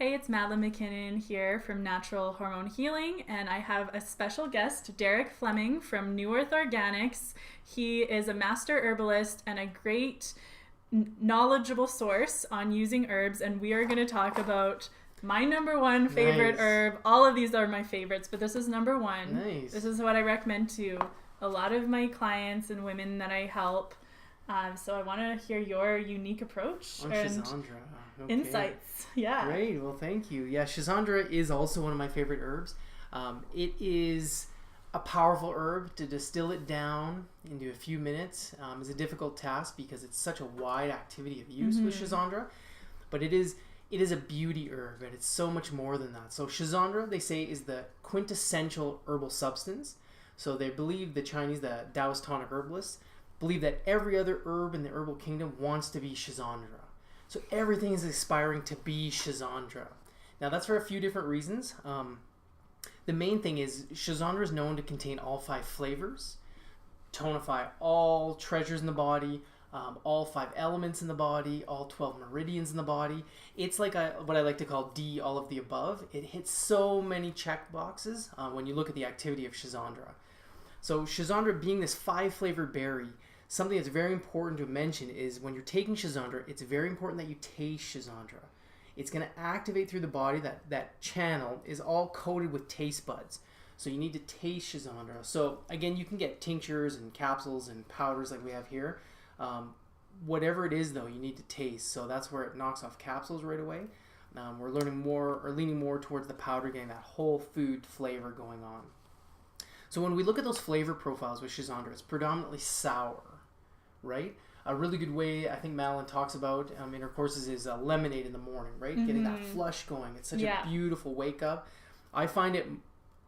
Hey, it's Madeline McKinnon here from Natural Hormone Healing, and I have a special guest, Derek Fleming from New Earth Organics. He is a master herbalist and a great knowledgeable source on using herbs, and we are going to talk about my number one favorite herb. All of these are my favorites, but this is number one. Nice. This is what I recommend to a lot of my clients and women that I help. So I want to hear your unique approach on and Schizandra. Okay. insights. Yeah. Great. Well, thank you. Yeah, Schizandra is also one of my favorite herbs. It is a powerful herb. To distill it down into a few minutes is a difficult task because it's such a wide activity of use with Schizandra. But it is a beauty herb, and it's so much more than that. So Schizandra, they say, is the quintessential herbal substance. So they believe, the Chinese, the Taoist tonic herbalists, believe that every other herb in the herbal kingdom wants to be Schizandra. So everything is aspiring to be Schizandra. Now that's for a few different reasons. The main thing is Schizandra is known to contain all 5 flavors, tonify all treasures in the body, all 5 elements in the body, all 12 meridians in the body. It's like what I like to call D, all of the above. It hits so many check boxes when you look at the activity of Schizandra. So Schizandra, being this 5-flavored berry, something that's very important to mention is when you're taking Schizandra, it's very important that you taste Schizandra. It's going to activate through the body. That channel is all coated with taste buds. So you need to taste Schizandra. So again, you can get tinctures and capsules and powders like we have here. Whatever it is, though, you need to taste. So that's where it knocks off capsules right away. We're learning more, or leaning more towards the powder, getting that whole food flavor going on. So when we look at those flavor profiles with Schizandra, it's predominantly sour, right? A really good way, I think Madeline talks about in her courses, is lemonade in the morning, right? Getting that flush going. It's such a beautiful wake up. I find it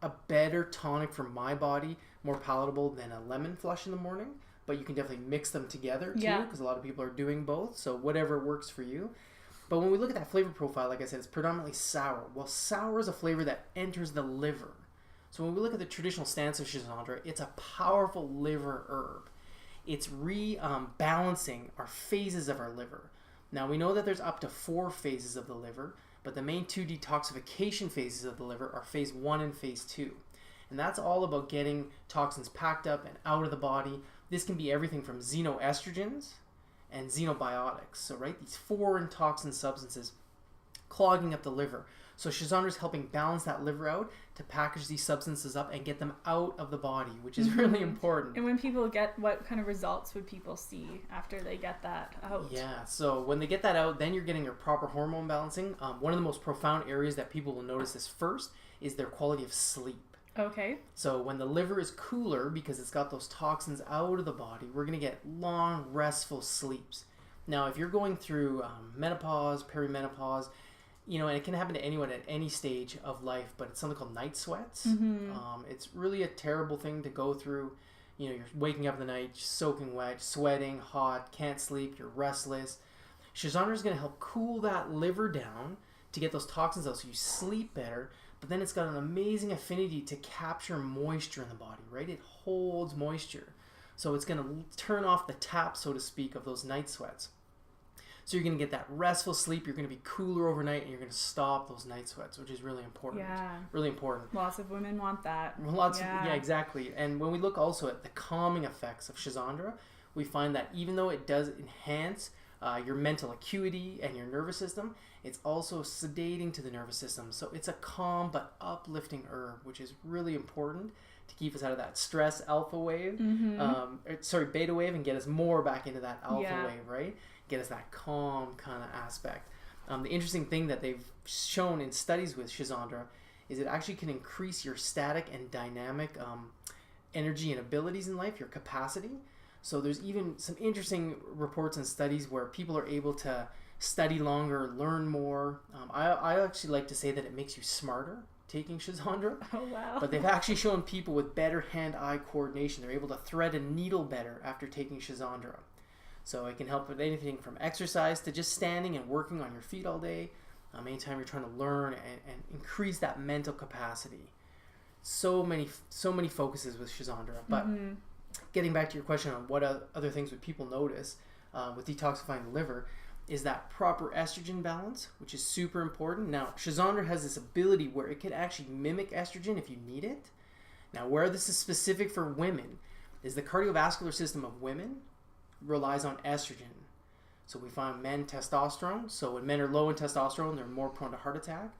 a better tonic for my body, more palatable than a lemon flush in the morning. But you can definitely mix them together too, because a lot of people are doing both. So whatever works for you. But when we look at that flavor profile, like I said, it's predominantly sour. Well, sour is a flavor that enters the liver. So when we look at the traditional stance of Schizandra, it's a powerful liver herb. It's rebalancing our phases of our liver. Now, we know that there's up to 4 phases of the liver, but the main 2 detoxification phases of the liver are phase 1 and phase 2. And that's all about getting toxins packed up and out of the body. This can be everything from xenoestrogens and xenobiotics. So, right, these foreign toxin substances clogging up the liver. So Schizandra is helping balance that liver out to package these substances up and get them out of the body, which is really important. And when people get, what kind of results would people see after they get that out? Yeah, so when they get that out, then you're getting your proper hormone balancing. One of the most profound areas that people will notice this first is their quality of sleep. Okay. So when the liver is cooler because it's got those toxins out of the body, we're going to get long, restful sleeps. Now, if you're going through menopause, perimenopause, and it can happen to anyone at any stage of life, but it's something called night sweats. It's really a terrible thing to go through. You're waking up in the night, soaking wet, sweating, hot, can't sleep, you're restless. Schizandra is going to help cool that liver down to get those toxins out so you sleep better. But then it's got an amazing affinity to capture moisture in the body, right? It holds moisture. So it's going to turn off the tap, so to speak, of those night sweats. So you're going to get that restful sleep. You're going to be cooler overnight, and you're going to stop those night sweats, which is really important. Yeah. Really important. Lots of women want that. Yeah, exactly. And when we look also at the calming effects of Schizandra, we find that even though it does enhance your mental acuity and your nervous system, it's also sedating to the nervous system. So it's a calm but uplifting herb, which is really important to keep us out of that stress alpha wave, beta wave, and get us more back into that alpha wave, right? Get us that calm kind of aspect. The interesting thing that they've shown in studies with Schizandra is it actually can increase your static and dynamic energy and abilities in life, your capacity. So there's even some interesting reports and studies where people are able to study longer, learn more. I actually like to say that it makes you smarter taking Schizandra. Oh, wow. But they've actually shown people with better hand-eye coordination. They're able to thread a needle better after taking Schizandra. So it can help with anything from exercise to just standing and working on your feet all day. Anytime you're trying to learn and increase that mental capacity. So many focuses with Schizandra. But getting back to your question on what other things would people notice with detoxifying the liver, is that proper estrogen balance, which is super important. Now, Schizandra has this ability where it can actually mimic estrogen if you need it. Now, where this is specific for women is the cardiovascular system of women relies on estrogen. So we find men testosterone. So when men are low in testosterone, they're more prone to heart attack.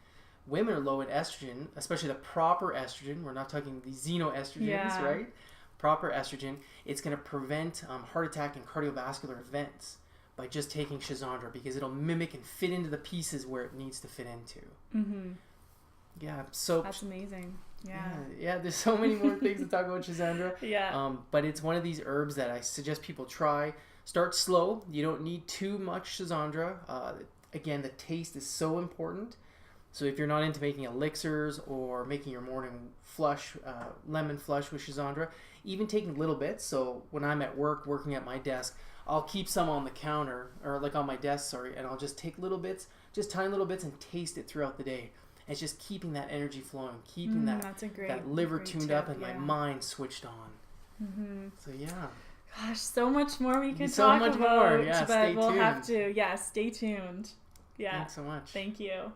Women are low in estrogen, especially the proper estrogen. We're not talking the xenoestrogens, right? Proper estrogen. It's going to prevent heart attack and cardiovascular events by just taking Schizandra, because it'll mimic and fit into the pieces where it needs to fit into. Mm-hmm. Yeah, so that's amazing. Yeah. There's so many more things to talk about Schizandra. Yeah. But it's one of these herbs that I suggest people try. Start slow. You don't need too much Schizandra. Again, the taste is so important. So if you're not into making elixirs or making your morning flush, lemon flush with Schizandra, even taking little bits. So when I'm at work, working at my desk, I'll keep some on the counter, or like on my desk, and I'll just take little bits, just tiny little bits, and taste it throughout the day. It's just keeping that energy flowing, keeping that liver tuned up and my mind switched on. Mm-hmm. So yeah. Gosh, so much more we could so talk much about. More. Yeah, but we'll tuned. have to. Stay tuned. Yeah. Thanks so much. Thank you.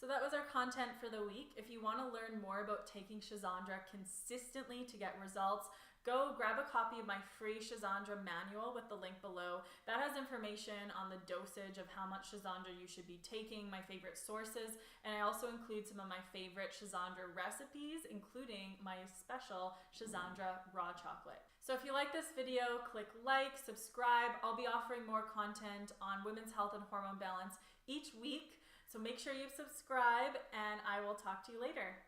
So that was our content for the week. If you want to learn more about taking Schizandra consistently to get results, go grab a copy of my free Schizandra manual with the link below. That has information on the dosage of how much Schizandra you should be taking, my favorite sources, and I also include some of my favorite Schizandra recipes, including my special Schizandra raw chocolate. So if you like this video, click like, subscribe. I'll be offering more content on women's health and hormone balance each week. So make sure you subscribe, and I will talk to you later.